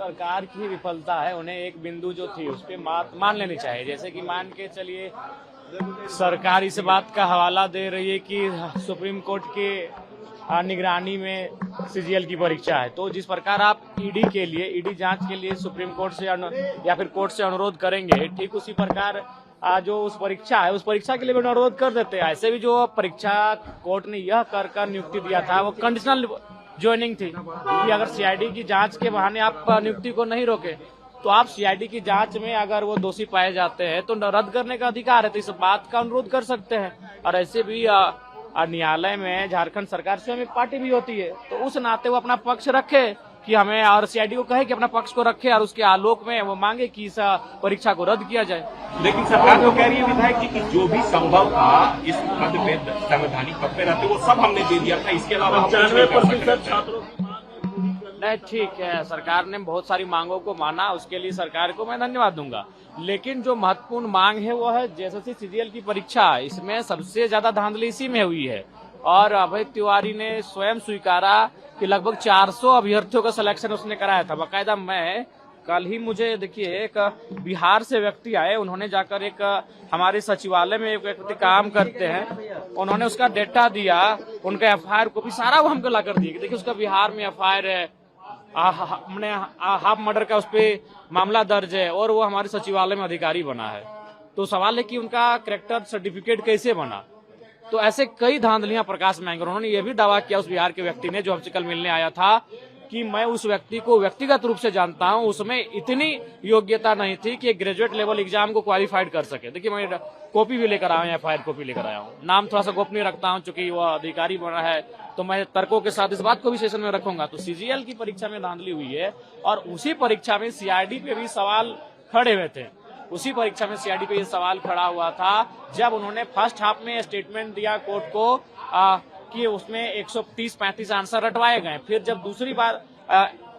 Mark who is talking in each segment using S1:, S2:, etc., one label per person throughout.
S1: सरकार की विफलता है, उन्हें एक बिंदु जो थी उस पर मान लेनी चाहिए। जैसे कि मान के चलिए सरकार इस बात का हवाला दे रही है कि सुप्रीम कोर्ट के निगरानी में सीजीएल की परीक्षा है, तो जिस प्रकार आप ईडी जांच के लिए सुप्रीम कोर्ट से या फिर कोर्ट से अनुरोध करेंगे, ठीक उसी प्रकार जो उस परीक्षा है उस परीक्षा के लिए भी अनुरोध कर देते हैं। ऐसे भी जो परीक्षा कोर्ट ने यह कर नियुक्ति दिया था वो कंडीशनल ज्वाइनिंग थी कि अगर सीआईडी की जांच के बहाने आप नियुक्ति को नहीं रोके तो आप सीआईडी की जांच में अगर वो दोषी पाए जाते हैं तो रद्द करने का अधिकार है, तो इस बात का अनुरोध कर सकते हैं। और ऐसे भी न्यायालय में झारखंड सरकार स्वयं एक पार्टी भी होती है, तो उस नाते वो अपना पक्ष रखे कि हमें, और सीआईडी को कहे कि अपना पक्ष को रखे और उसके आलोक में वो मांगे कि इस परीक्षा को रद्द किया जाए।
S2: लेकिन सरकार तो कह रही है विधायक जी कि जो भी संभव था इस पद पे, संवैधानिक पद पे रहते वो सब हमने दे दिया था, इसके अलावा
S3: 95% छात्रों
S1: नहीं, ठीक है, सरकार ने बहुत सारी मांगों को माना, उसके लिए सरकार को मैं धन्यवाद दूंगा। लेकिन जो महत्वपूर्ण मांग है वो है जेएसएससी सीजीएल की परीक्षा, इसमें सबसे ज्यादा धांधली इसी में हुई है। और अभय तिवारी ने स्वयं स्वीकारा कि लगभग 400 अभ्यर्थियों का सिलेक्शन उसने कराया था। बाकायदा मैं कल ही, मुझे देखिए, एक बिहार से व्यक्ति आए, उन्होंने जाकर एक हमारे सचिवालय में एक व्यक्ति काम करते हैं, उन्होंने उसका डेटा दिया, उनका एफआईआर कॉपी सारा वो हमको ला कर दिया कि देखिए उसका बिहार में एफआईआर है, हमने हाफ मर्डर का उस पर मामला दर्ज है और वो हमारे सचिवालय में अधिकारी बना है। तो सवाल है कि उनका कैरेक्टर सर्टिफिकेट कैसे बना। तो ऐसे कई धांधलियां प्रकाश में आएंगे। उन्होंने ये भी दावा किया उस बिहार के व्यक्ति ने, जो हमसे कल मिलने आया था, कि मैं उस व्यक्ति को व्यक्तिगत रूप से जानता हूं, उसमें इतनी योग्यता नहीं थी कि ग्रेजुएट लेवल एग्जाम को क्वालिफाइड कर सके। देखिए मैं कॉपी भी लेकर आया हूं, एफआईआर कॉपी लेकर आया हूं, नाम थोड़ा सा गोपनीय रखता हूं चूंकि वो अधिकारी बना है, तो मैं तर्कों के साथ इस बात को भी सेशन में रखूंगा। तो सीजीएल की परीक्षा में धांधली हुई है और उसी परीक्षा में सीआईडी पे भी सवाल खड़े हुए थे। उसी परीक्षा में सीआईडी पे ये सवाल खड़ा हुआ था जब उन्होंने फर्स्ट हाफ में स्टेटमेंट दिया कोर्ट को कि उसमें 130-35 आंसर रटवाए गए। फिर जब दूसरी बार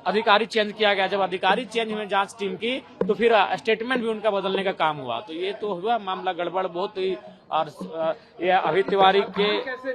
S1: अधिकारी चेंज किया गया, जब अधिकारी चेंज हुए जांच टीम की, तो फिर स्टेटमेंट भी उनका बदलने का काम हुआ। तो ये तो हुआ मामला गड़बड़ बहुत ही। और ये अभय तिवारी के